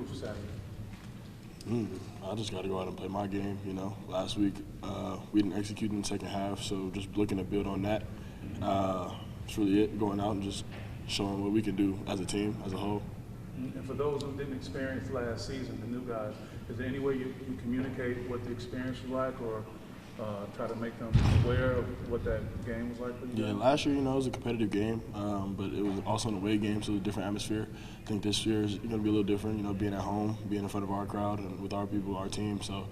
for Saturday? I just got to go out and play my game. Last week we didn't execute in the second half, so just looking to build on that. It's really it, going out and just showing what we can do as a team, as a whole. And for those who didn't experience last season, the new guys, is there any way you communicate what the experience was like, or try to make them aware of what that game was like for you? Yeah, last year, it was a competitive game, but it was also an away game, so it was a different atmosphere. I think this year is going to be a little different, being at home, being in front of our crowd and with our people, our team. So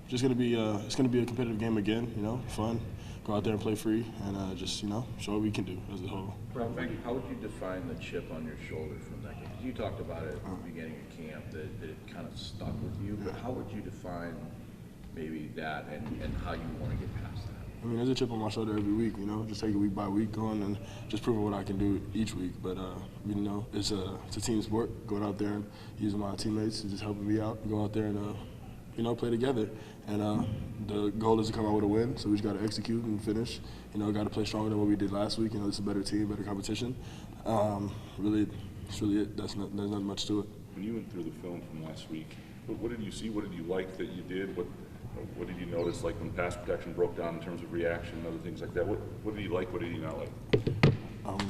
just going to be it's going to be a competitive game again, fun. Go out there and play free and just, show what we can do as a whole. How would you define the chip on your shoulder from that game? 'Cause you talked about it at the beginning of camp, that it kind of stuck with you. But how would you define maybe that and how you want to get past that? There's a chip on my shoulder every week, just take it week by week, going and just proving what I can do each week. But, it's a team sport, going out there and using my teammates and just helping me out, go out there and, play together. And the goal is to come out with a win, so we just got to execute and finish. Got to play stronger than what we did last week. It's a better team, better competition. Really, it's really it. There's not much to it. When you went through the film from last week, what did you see? What did you like that you did? What did you notice, like when pass protection broke down in terms of reaction and other things like that? What did you like? What did you not like?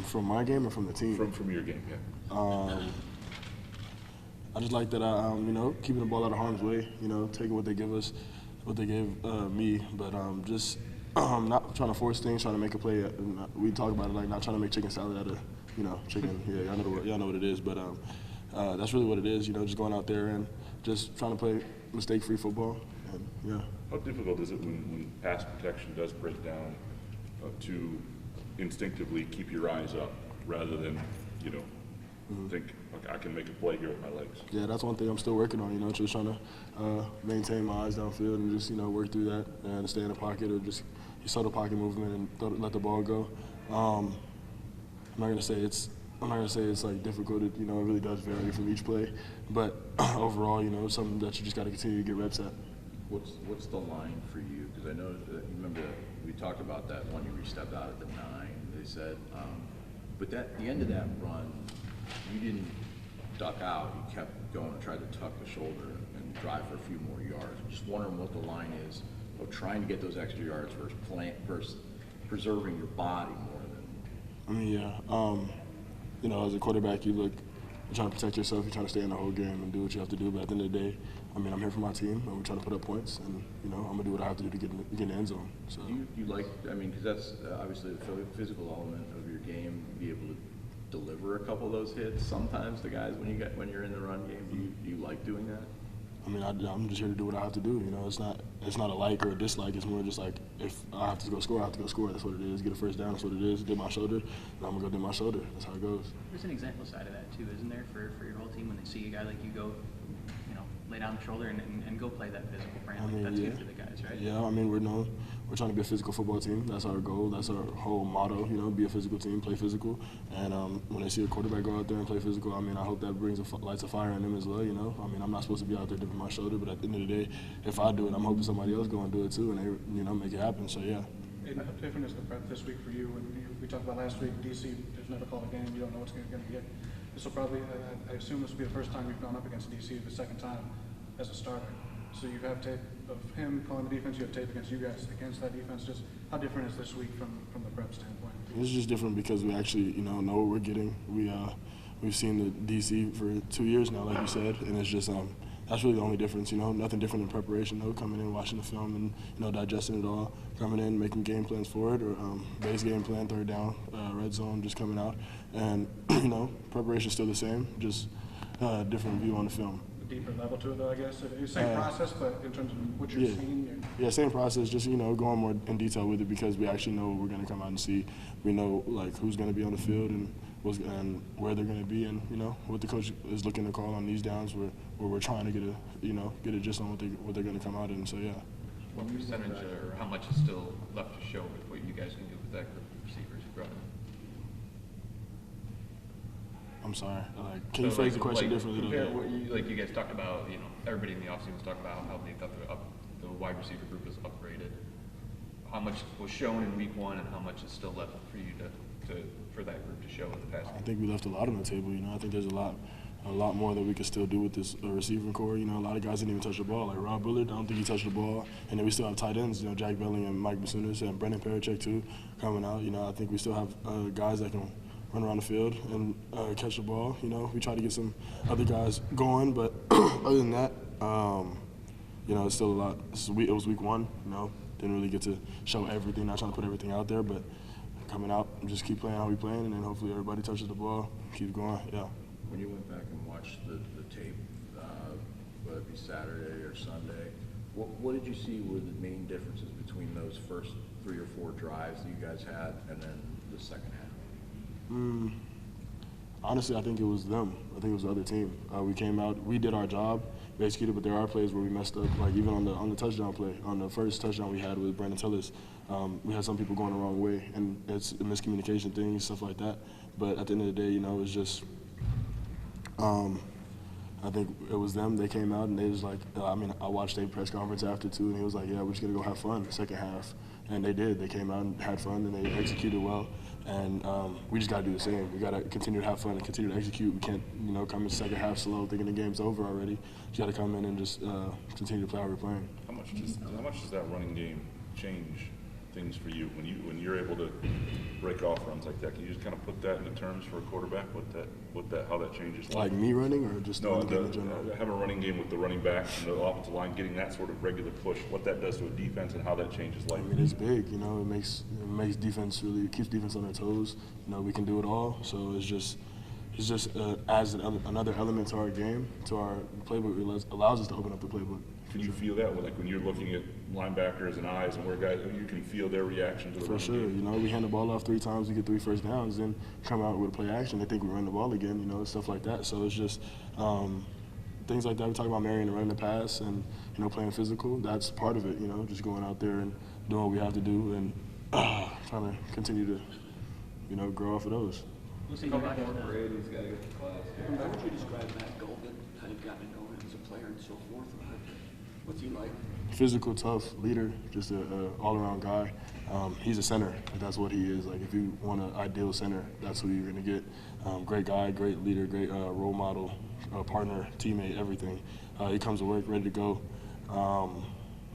From my game or from the team? From your game, yeah. I just like that keeping the ball out of harm's way, taking what they give us, what they gave me, but just not trying to force things, trying to make a play. We talk about it like not trying to make chicken salad out of, chicken. Yeah, y'all know what it is, but that's really what it is, just going out there and just trying to play mistake-free football. And, yeah. How difficult is it when pass protection does break down to instinctively keep your eyes up rather than, think, okay, I can make a play here with my legs? Yeah, that's one thing I'm still working on, just trying to maintain my eyes downfield and just, work through that and stay in the pocket or just saw the pocket movement and let the ball go. I'm not gonna say it's like difficult. It really does vary from each play, but overall, it's something that you just got to continue to get reps at. What's the line for you? Because I know that, remember we talked about that one year we stepped out at the 9. They said, but at the end of that run, you didn't duck out. You kept going and tried to tuck the shoulder and drive for a few more yards. I'm just wondering what the line is of trying to get those extra yards versus preserving your body more than. As a quarterback, you're trying to protect yourself. You're trying to stay in the whole game and do what you have to do. But at the end of the day, I'm here for my team, and we're trying to put up points. And I'm gonna do what I have to do to get in the end zone. So you like? Because that's obviously the physical element of your game. Be able to deliver a couple of those hits sometimes to guys when you're in the run game. Do you like doing that? I'm just here to do what I have to do. It's not a like or a dislike. It's more just like if I have to go score, I have to go score. That's what it is. Get a first down. That's what it is. Did my shoulder, and I'm gonna go do my shoulder. That's how it goes. There's an example side of that too, isn't there, for your whole team when they see a guy like you go, lay down the shoulder and go play that physical brand. That's good for the guys, right? Yeah, we're trying to be a physical football team. That's our goal. That's our whole motto. Be a physical team, play physical. And when they see a quarterback go out there and play physical, I hope that brings lights of fire in them as well. I'm not supposed to be out there dipping my shoulder, but at the end of the day, if I do it, I'm hoping somebody else go and do it too, and they make it happen. So yeah. Aidan, how different is the prep this week for you? We talked about last week, DC has never called a game. You don't know what's going to get. This will probably, I assume this will be the first time you've gone up against DC, the second time as a starter. So you have tape of him calling the defense, you have tape against you guys against that defense. Just how different is this week from the prep standpoint? It's just different because we actually, know what we're getting. We've seen the DC for 2 years now, like you said, and it's just that's really the only difference. Nothing different in preparation. Coming in, watching the film, and digesting it all. Coming in, making game plans for it, or base game plan, third down, red zone, just coming out, and preparation's still the same, just different view on the film. Deeper level to it, though, I guess. Same process, but in terms of what you're seeing. Yeah, same process. Just going more in detail with it because we actually know what we're going to come out and see. We know who's going to be on the field and where they're going to be, and what the coach is looking to call on these downs where we're trying to get a gist on what they're going to come out in. So yeah. What percentage or how much is still left to show with what you guys can do with that group of receivers you brought in? I'm sorry. Can you phrase the question differently? What you guys talked about, everybody in the offseason was talking about how they thought the wide receiver group was upgraded. How much was shown in week 1, and how much is still left for you for that group to show in the past? I think we left a lot on the table. I think there's a lot a lot more that we could still do with this receiving core. You know, a lot of guys didn't even touch the ball. Like Rob Bullard, I don't think he touched the ball. And then we still have tight ends, you know, Jack Belling and Mike Basunas and Brendan Parachek too coming out. You know, I think we still have guys that can run around the field and catch the ball. You know, we try to get some other guys going, but other than that, you know, it's still a lot. It was week 1, you know, didn't really get to show everything, not trying to put everything out there, but coming out, just keep playing how we playing, and then hopefully everybody touches the ball, keep going, yeah. When you went back and watched the tape, whether it be Saturday or Sunday, what did you see were the main differences between those first 3 or 4 drives that you guys had and then the second half? Honestly, I think it was them. I think it was the other team. We came out, we did our job, we executed, but there are plays where we messed up. Like even on the touchdown play, on the first touchdown we had with Brandon Tillis, we had some people going the wrong way, and it's a miscommunication thing, stuff like that. But at the end of the day, you know, it was just, I think it was them. They came out and they was like, I mean, I watched a press conference after too, and he was like, yeah, we're just gonna go have fun the second half. And they did. They came out and had fun, and they executed well. And we just got to do the same. We got to continue to have fun and continue to execute. We can't, you know, come in the second half slow, thinking the game's over already. Just got to come in and just continue to play how we're playing. How much does that running game change things for you when you're able to break off runs like that? Can you just kind of put that into terms for a quarterback? How that changes? Like me running, or just the running game in general? Have a running game with the running back and the offensive line getting that sort of regular push. What that does to a defense and how that changes life. I mean, it's big. You know, it makes defense really, it keeps defense on their toes. You know, we can do it all. So it's just adds another element to our game, to our playbook. It allows us to open up the playbook. Can you feel that, like when you're looking at linebackers and eyes and where guys, you can feel their reaction to the For sure. game? You know, we hand the ball off 3 times, we get 3 first downs, then come out with a play action. They think we run the ball again, you know, stuff like that. So it's just things like that. We talk about marrying and running the pass and, you know, playing physical. That's part of it, you know, just going out there and doing what we have to do and trying to continue to, you know, grow off of those. Looks like you watched Brady's got to get to class. How would you describe Matt Golden, how you've gotten to know him as a player and so forth? What's he like? Physical, tough leader, just a all-around guy. He's a center. That's what he is. Like if you want an ideal center, that's who you're gonna get. Great guy, great leader, great role model, partner, teammate, everything. He comes to work ready to go.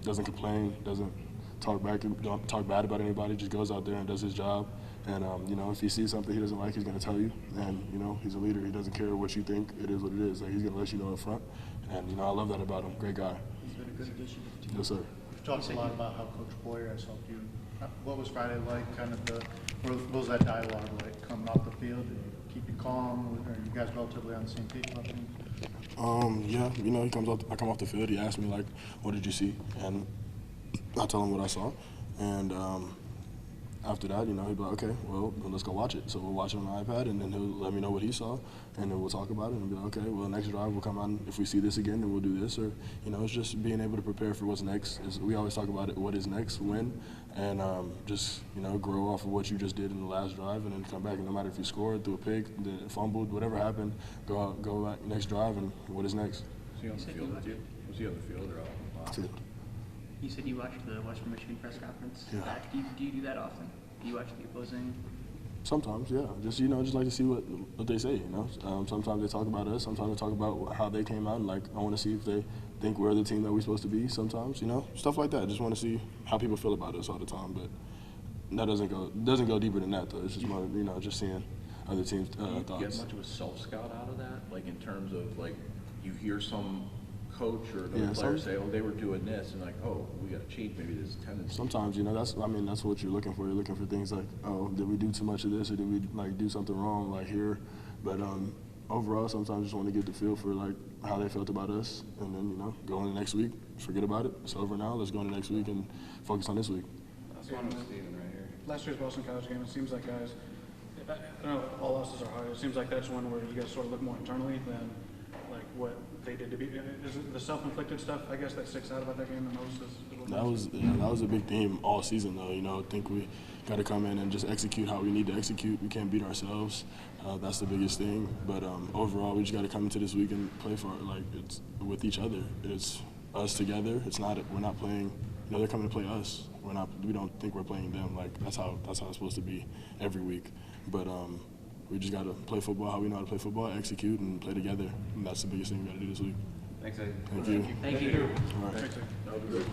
Doesn't complain. Doesn't talk bad about anybody. Just goes out there and does his job. And you know, if he sees something he doesn't like, he's gonna tell you. And you know, he's a leader. He doesn't care what you think. It is what it is. Like he's gonna let you know up front. And you know, I love that about him. Great guy. He's been a good addition to the team. Yes, sir. You've talked a lot about how Coach Boyer has helped you. What was Friday like? Kind of what was that dialogue like coming off the field? Did you keep you calm? Are you guys relatively on the same page about things? Yeah, you know, I come off the field. He asked me like, "What did you see?" And I tell him what I saw. And after that, you know, he'd be like, "Okay, well, let's go watch it." So we'll watch it on the iPad, and then he'll let me know what he saw, and then we'll talk about it and be like, "Okay, well, next drive we'll come out, and if we see this again, then we'll do this." Or, you know, it's just being able to prepare for what's next. We always talk about it, what is next, when, and just, you know, grow off of what you just did in the last drive, and then come back. And no matter if you scored, threw a pick, fumbled, whatever happened, go back next drive, and what is next. Was he on the field with you? Was he on the field or out? Field. You said you watched the Western Michigan press conference. Yeah. Do you do that often? Do you watch the opposing? Sometimes, yeah. Just, you know, just like to see what they say, you know. Sometimes they talk about us. Sometimes they talk about how they came out, and, like, I want to see if they think we're the team that we're supposed to be sometimes, you know. Stuff like that. Just want to see how people feel about us all the time. But that doesn't go deeper than that, though. It's just more, you know, just seeing other teams' Do you thoughts. get much of a self-scout out of that? Like in terms of, like, you hear some coach or another Yeah, player say, oh, they were doing this, and like, oh, we got to change maybe this tendency. Sometimes, you know, that's what you're looking for. You're looking for things like, oh, did we do too much of this, or did we, like, do something wrong, like, here? But overall, sometimes I just want to get the feel for, like, how they felt about us, and then, you know, go into next week, forget about it. It's over now. Let's go into next week and focus on this week. That's one with Steven right here. Last year's Boston College game, it seems like guys, I know all losses are hard. It seems like that's one where you guys sort of look more internally than like what they did to be. Is it the self-inflicted stuff, I guess, that sticks out about that game the most? That was a big theme all season, though. You know, I think we got to come in and just execute how we need to execute. We can't beat ourselves. That's the biggest thing. But overall, we just got to come into this week and play for it. Like, it's with each other. It's us together. We're not playing. You know, they're coming to play us. We don't think we're playing them. Like, that's how it's supposed to be every week. But we just got to play football how we know how to play football, execute, and play together. And that's the biggest thing we got to do this week. Thanks, Aidan. Thank you. Thank you. All right. Thanks, Dave.